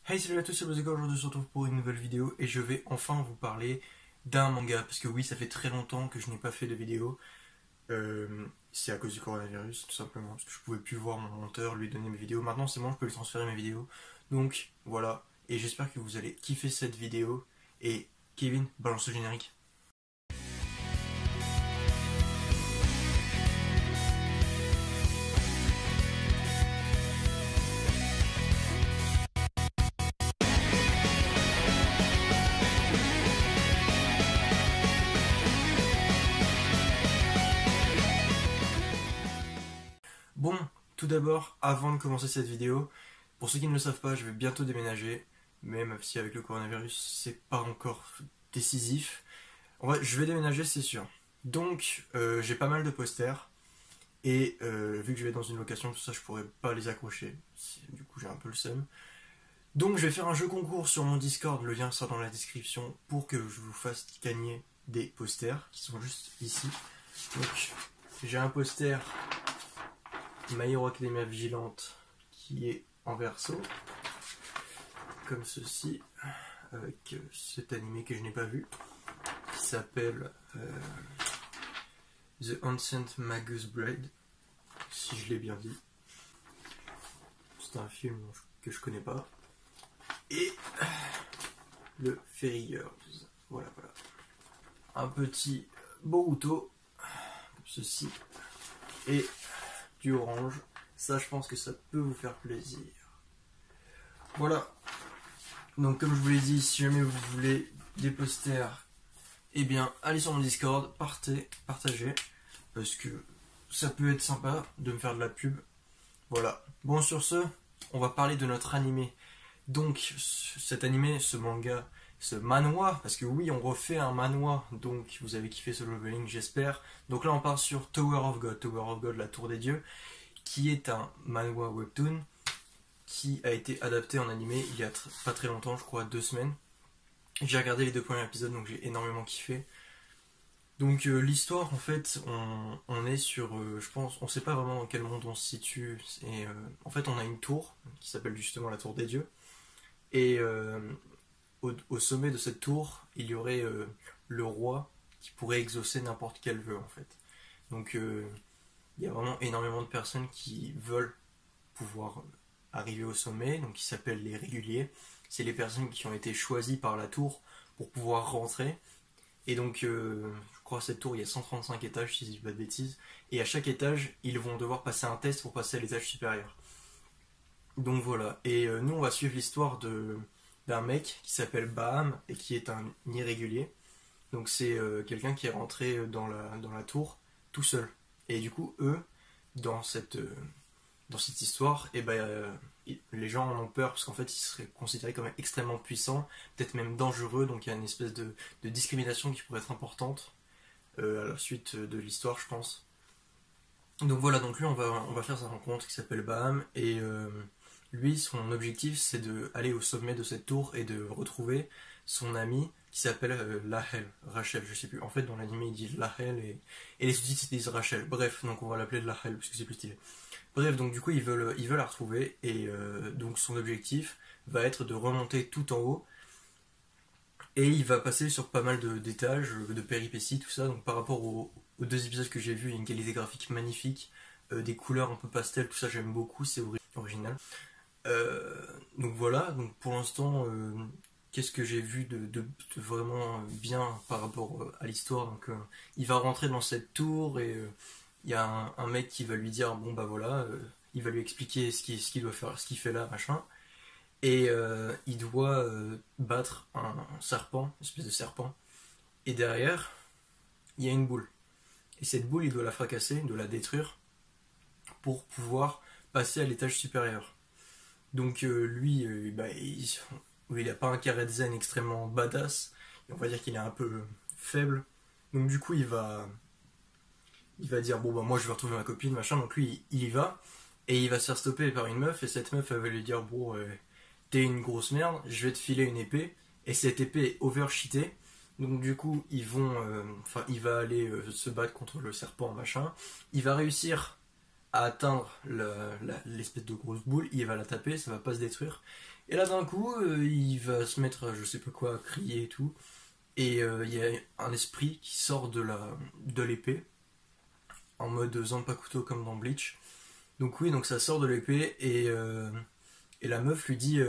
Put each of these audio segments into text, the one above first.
Hey, salut à tous, c'est Bazooka. Aujourd'hui on se retrouve pour une nouvelle vidéo et je vais enfin vous parler d'un manga parce que oui, ça fait très longtemps que je n'ai pas fait de vidéo. C'est à cause du coronavirus, tout simplement, parce que je pouvais plus voir mon monteur, lui donner mes vidéos. Maintenant c'est bon, je peux lui transférer mes vidéos. Donc voilà, et j'espère que vous allez kiffer cette vidéo. Et Kevin, balance le générique. Bon, tout d'abord, avant de commencer cette vidéo, pour ceux qui ne le savent pas, je vais bientôt déménager, même si avec le coronavirus c'est pas encore décisif. Je vais déménager, c'est sûr. Donc, j'ai pas mal de posters. Et vu que je vais dans une location, tout ça, je pourrais pas les accrocher. Du coup, j'ai un peu le seum. Donc, je vais faire un jeu concours sur mon Discord. Le lien sera dans la description pour que je vous fasse gagner des posters qui sont juste ici. Donc, j'ai un poster My Hero Academia Vigilante qui est en verso, comme ceci, avec cet animé que je n'ai pas vu, qui s'appelle The Ancient Magus Bride, si je l'ai bien dit. C'est un film que je connais pas. Et le Fairy Girls. Voilà, voilà. Un petit Boruto, comme ceci. Et du orange. Ça, je pense que ça peut vous faire plaisir. Voilà. Donc, comme je vous l'ai dit, si jamais vous voulez des posters, eh bien, allez sur mon Discord, partagez. Parce que ça peut être sympa de me faire de la pub. Voilà. Bon, sur ce, on va parler de notre animé. Donc, cet animé, ce manga, ce manhwa, parce que oui, on refait un manhwa, donc vous avez kiffé ce leveling, j'espère. Donc là, on part sur Tower of God, la tour des dieux, qui est un manhwa webtoon qui a été adapté en animé il y a pas très longtemps, je crois 2 semaines. J'ai regardé les 2 premiers épisodes, donc j'ai énormément kiffé. Donc l'histoire, en fait, on est sur, je pense, on sait pas vraiment dans quel monde on se situe. Et, en fait, on a une tour qui s'appelle justement la tour des dieux. Et au sommet de cette tour, il y aurait le roi qui pourrait exaucer n'importe quel vœu en fait. Donc il y a vraiment énormément de personnes qui veulent pouvoir arriver au sommet, donc qui s'appellent les réguliers. C'est les personnes qui ont été choisies par la tour pour pouvoir rentrer. Et donc, je crois à cette tour, il y a 135 étages, si je dis pas de bêtises. Et à chaque étage, ils vont devoir passer un test pour passer à l'étage supérieur. Donc voilà. Et nous, on va suivre l'histoire d'un mec qui s'appelle Baham et qui est un irrégulier. Donc c'est quelqu'un qui est rentré dans la tour tout seul. Et du coup, eux, dans cette, euh, dans cette histoire, et ben, les gens en ont peur parce qu'en fait, ils seraient considérés comme extrêmement puissants, peut-être même dangereux. Donc il y a une espèce de discrimination qui pourrait être importante à la suite de l'histoire, je pense. Donc voilà, donc lui, on va faire sa rencontre qui s'appelle Baham. Et lui, son objectif, c'est d'aller au sommet de cette tour et de retrouver son ami qui s'appelle Rachel, je sais plus. En fait, dans l'anime, ils disent Lahel et les sous-titres ils disent Rachel. Bref, donc on va l'appeler Lahel parce que c'est plus stylé. Bref, donc du coup, ils veulent la retrouver et donc son objectif va être de remonter tout en haut et il va passer sur pas mal d'étages, de péripéties, tout ça. Donc par rapport aux 2 épisodes que j'ai vus, il y a une qualité graphique magnifique, des couleurs un peu pastel, tout ça j'aime beaucoup, c'est original. Donc voilà, donc pour l'instant, qu'est-ce que j'ai vu de vraiment bien par rapport à l'histoire. Donc il va rentrer dans cette tour et il y a un mec qui va lui dire bon bah voilà, il va lui expliquer ce qu'il doit faire, ce qu'il fait là, machin. Et il doit battre un serpent, une espèce de serpent. Et derrière, il y a une boule. Et cette boule, il doit la fracasser, il doit la détruire pour pouvoir passer à l'étage supérieur. Donc lui, bah, il a pas un carré de zen extrêmement badass. Et on va dire qu'il est un peu faible. Donc du coup, il va dire bon bah moi je vais retrouver ma copine, machin. Donc lui, il y va. Et il va se faire stopper par une meuf. Et cette meuf, elle va lui dire bon, t'es une grosse merde, je vais te filer une épée. Et cette épée est overcheatée. Donc du coup, il va aller se battre contre le serpent, machin. Il va réussir à atteindre l'espèce de grosse boule, il va la taper, ça va pas se détruire. Et là d'un coup, il va se mettre à je sais pas quoi, à crier et tout. Et il y a un esprit qui sort de l'épée, en mode Zanpakuto comme dans Bleach. Donc oui, donc ça sort de l'épée et la meuf lui dit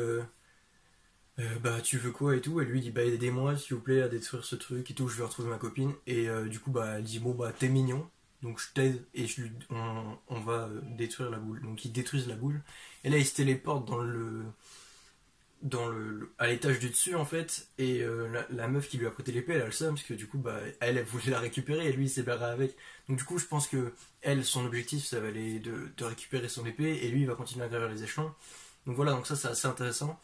bah tu veux quoi et tout. Elle lui dit bah aidez-moi s'il vous plaît à détruire ce truc et tout, je vais retrouver ma copine. Et du coup bah elle dit bon bah t'es mignon, donc je t'aide et on va détruire la boule. Donc ils détruisent la boule. Et là ils se téléportent à l'étage du dessus en fait, et la meuf qui lui a prêté l'épée elle a le seum parce que du coup bah elle voulait la récupérer et lui il s'est barré avec. Donc du coup je pense que elle, son objectif ça va aller de récupérer son épée et lui il va continuer à gravir les échelons. Donc voilà, donc ça c'est assez intéressant.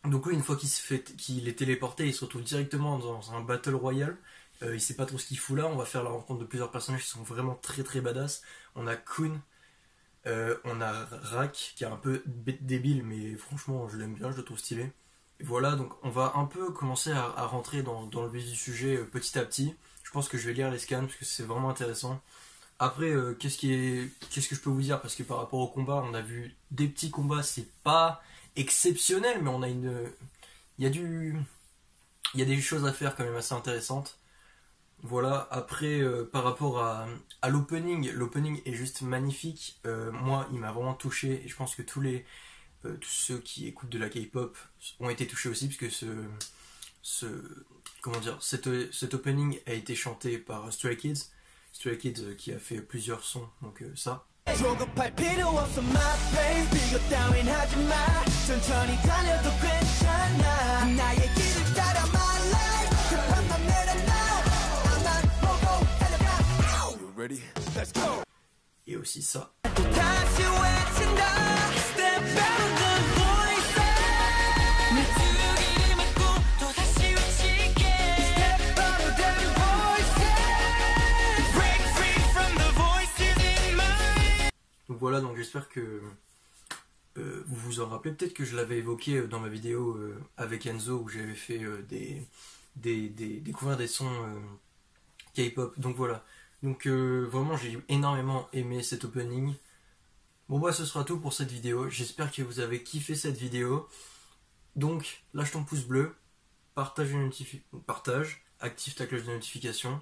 Donc oui, une fois qu'il est téléporté, il se retrouve directement dans un battle royal. Il sait pas trop ce qu'il fout là. On va faire la rencontre de plusieurs personnages qui sont vraiment très très badass. On a Kun, on a Rak qui est un peu débile, mais franchement je l'aime bien, je le trouve stylé. Et voilà, donc on va un peu commencer à rentrer dans le vif du sujet petit à petit. Je pense que je vais lire les scans parce que c'est vraiment intéressant. Après, qu'est-ce que je peux vous dire? Parce que par rapport au combat, on a vu des petits combats, c'est pas exceptionnel, mais on a il y a il y a des choses à faire quand même assez intéressantes. Voilà, après, par rapport à l'opening est juste magnifique. Moi, il m'a vraiment touché et je pense que tous ceux qui écoutent de la K-pop ont été touchés aussi, puisque ce, comment dire, cet opening a été chanté par Stray Kids. Stray Kids qui a fait plusieurs sons, donc ça. Et aussi ça. Donc voilà, donc j'espère que vous vous en rappelez. Peut-être que je l'avais évoqué dans ma vidéo avec Enzo où j'avais fait découvrir des sons K-pop. Donc voilà. Donc vraiment j'ai énormément aimé cet opening. Bon bah ce sera tout pour cette vidéo. J'espère que vous avez kiffé cette vidéo. Donc lâche ton pouce bleu, partage, active ta cloche de notification.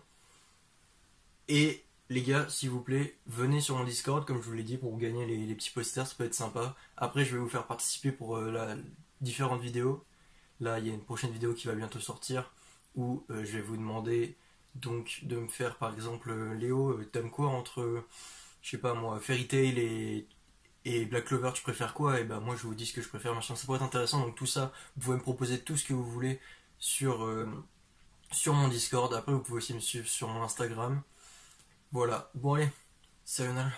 Et les gars, s'il vous plaît, venez sur mon Discord, comme je vous l'ai dit, pour gagner les petits posters, ça peut être sympa. Après, je vais vous faire participer pour différentes vidéos. Là, il y a une prochaine vidéo qui va bientôt sortir, où je vais vous demander donc de me faire, par exemple, Léo, t'aimes quoi entre, je sais pas moi, Fairy Tail et Black Clover, tu préfères quoi? Et ben moi, je vous dis ce que je préfère, machin. Ça pourrait être intéressant, donc tout ça, vous pouvez me proposer tout ce que vous voulez sur mon Discord. Après, vous pouvez aussi me suivre sur mon Instagram. Voilà, bon allez, sayonara.